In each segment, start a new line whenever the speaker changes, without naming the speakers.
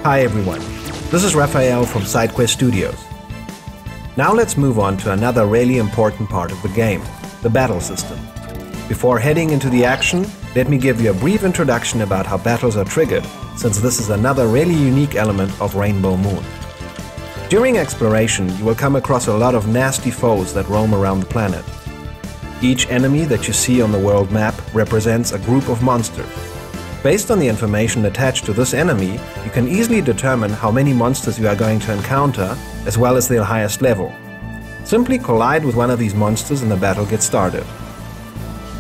Hi everyone, this is Raphael from SideQuest Studios. Now let's move on to another really important part of the game, the battle system. Before heading into the action, let me give you a brief introduction about how battles are triggered, since this is another really unique element of Rainbow Moon. During exploration, you will come across a lot of nasty foes that roam around the planet. Each enemy that you see on the world map represents a group of monsters. Based on the information attached to this enemy, you can easily determine how many monsters you are going to encounter, as well as their highest level. Simply collide with one of these monsters and the battle gets started.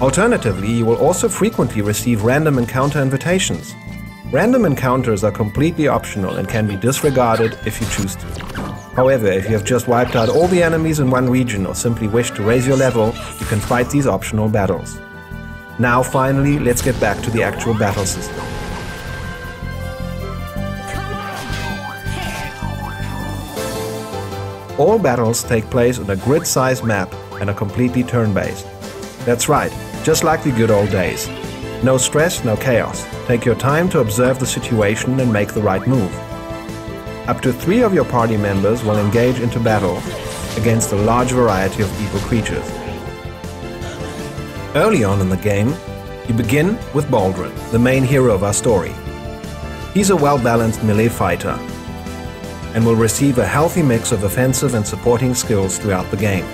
Alternatively, you will also frequently receive random encounter invitations. Random encounters are completely optional and can be disregarded if you choose to. However, if you have just wiped out all the enemies in one region or simply wish to raise your level, you can fight these optional battles. Now finally, let's get back to the actual battle system. All battles take place on a grid-sized map and are completely turn-based. That's right, just like the good old days. No stress, no chaos. Take your time to observe the situation and make the right move. Up to 3 of your party members will engage into battle against a large variety of evil creatures. Early on in the game, you begin with Baldrin, the main hero of our story. He's a well-balanced melee fighter and will receive a healthy mix of offensive and supporting skills throughout the game.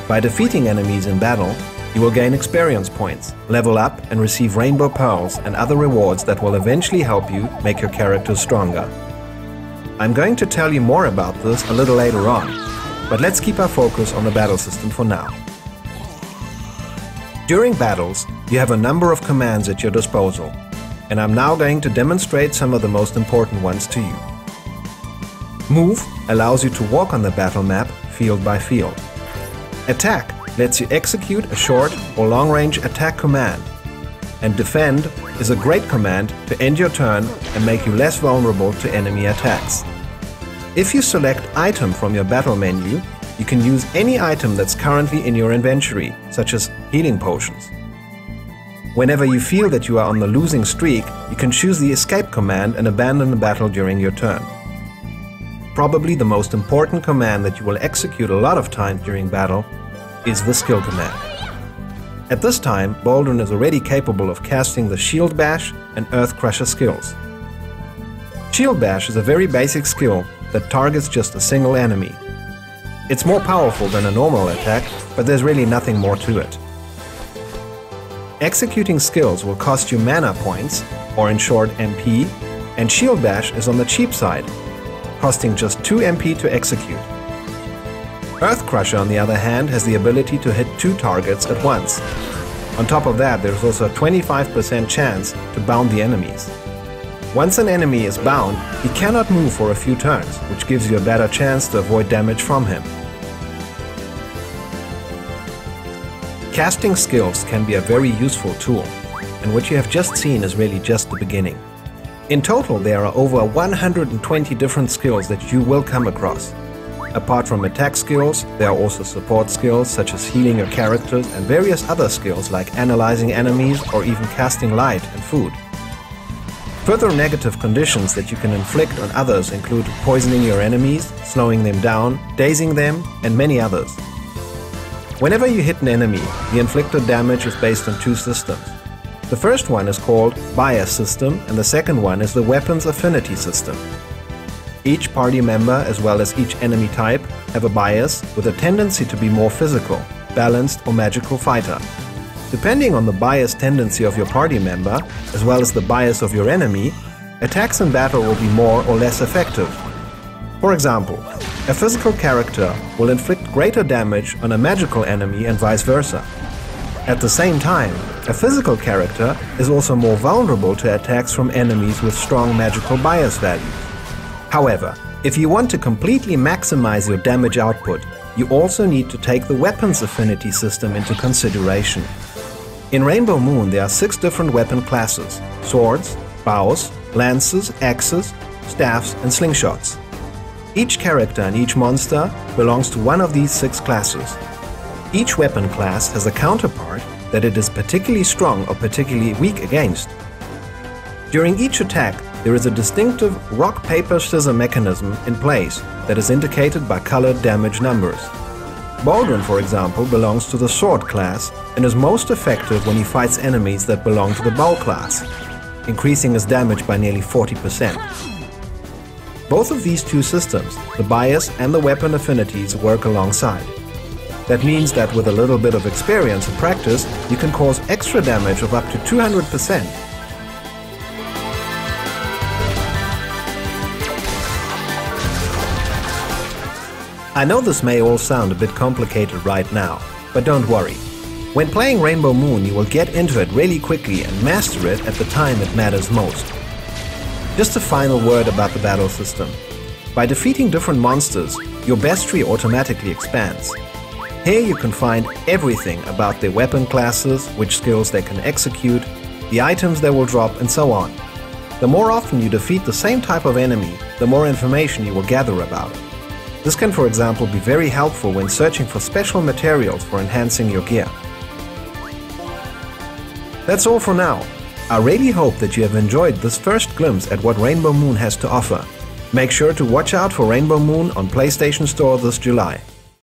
By defeating enemies in battle, you will gain experience points, level up and receive rainbow pearls and other rewards that will eventually help you make your character stronger. I'm going to tell you more about this a little later on, but let's keep our focus on the battle system for now. During battles, you have a number of commands at your disposal, and I'm now going to demonstrate some of the most important ones to you. Move allows you to walk on the battle map field by field. Attack lets you execute a short or long-range attack command, and Defend is a great command to end your turn and make you less vulnerable to enemy attacks. If you select Item from your battle menu, you can use any item that's currently in your inventory, such as healing potions. Whenever you feel that you are on the losing streak, you can choose the Escape command and abandon the battle during your turn. Probably the most important command that you will execute a lot of times during battle is the Skill command. At this time, Baldrin is already capable of casting the Shield Bash and Earth Crusher skills. Shield Bash is a very basic skill that targets just a single enemy. It's more powerful than a normal attack, but there's really nothing more to it. Executing skills will cost you mana points, or in short MP, and Shield Bash is on the cheap side, costing just 2 MP to execute. Earth Crusher, on the other hand, has the ability to hit 2 targets at once. On top of that, there's also a 25% chance to bound the enemies. Once an enemy is bound, he cannot move for a few turns, which gives you a better chance to avoid damage from him. Casting skills can be a very useful tool, and what you have just seen is really just the beginning. In total, there are over 120 different skills that you will come across. Apart from attack skills, there are also support skills such as healing your characters and various other skills like analyzing enemies or even casting light and food. Further negative conditions that you can inflict on others include poisoning your enemies, slowing them down, dazing them, and many others. Whenever you hit an enemy, the inflicted damage is based on 2 systems. The first one is called Bias System and the second one is the Weapons Affinity System. Each party member, as well as each enemy type, have a bias with a tendency to be more physical, balanced or magical fighter. Depending on the bias tendency of your party member, as well as the bias of your enemy, attacks in battle will be more or less effective. For example, a physical character will inflict greater damage on a magical enemy and vice versa. At the same time, a physical character is also more vulnerable to attacks from enemies with strong magical bias values. However, if you want to completely maximize your damage output, you also need to take the Weapons Affinity system into consideration. In Rainbow Moon there are 6 different weapon classes: swords, bows, lances, axes, staffs and slingshots. Each character and each monster belongs to one of these 6 classes. Each weapon class has a counterpart that it is particularly strong or particularly weak against. During each attack, there is a distinctive rock-paper-scissor mechanism in place that is indicated by colored damage numbers. Baldwin, for example, belongs to the Sword class and is most effective when he fights enemies that belong to the Bow class, increasing his damage by nearly 40%. Both of these two systems, the bias and the weapon affinities, work alongside. That means that with a little bit of experience and practice, you can cause extra damage of up to 200%. I know this may all sound a bit complicated right now, but don't worry. When playing Rainbow Moon, you will get into it really quickly and master it at the time it matters most. Just a final word about the battle system. By defeating different monsters, your best tree automatically expands. Here you can find everything about their weapon classes, which skills they can execute, the items they will drop, and so on. The more often you defeat the same type of enemy, the more information you will gather about it. This can, for example, be very helpful when searching for special materials for enhancing your gear. That's all for now. I really hope that you have enjoyed this first glimpse at what Rainbow Moon has to offer. Make sure to watch out for Rainbow Moon on PlayStation Store this July.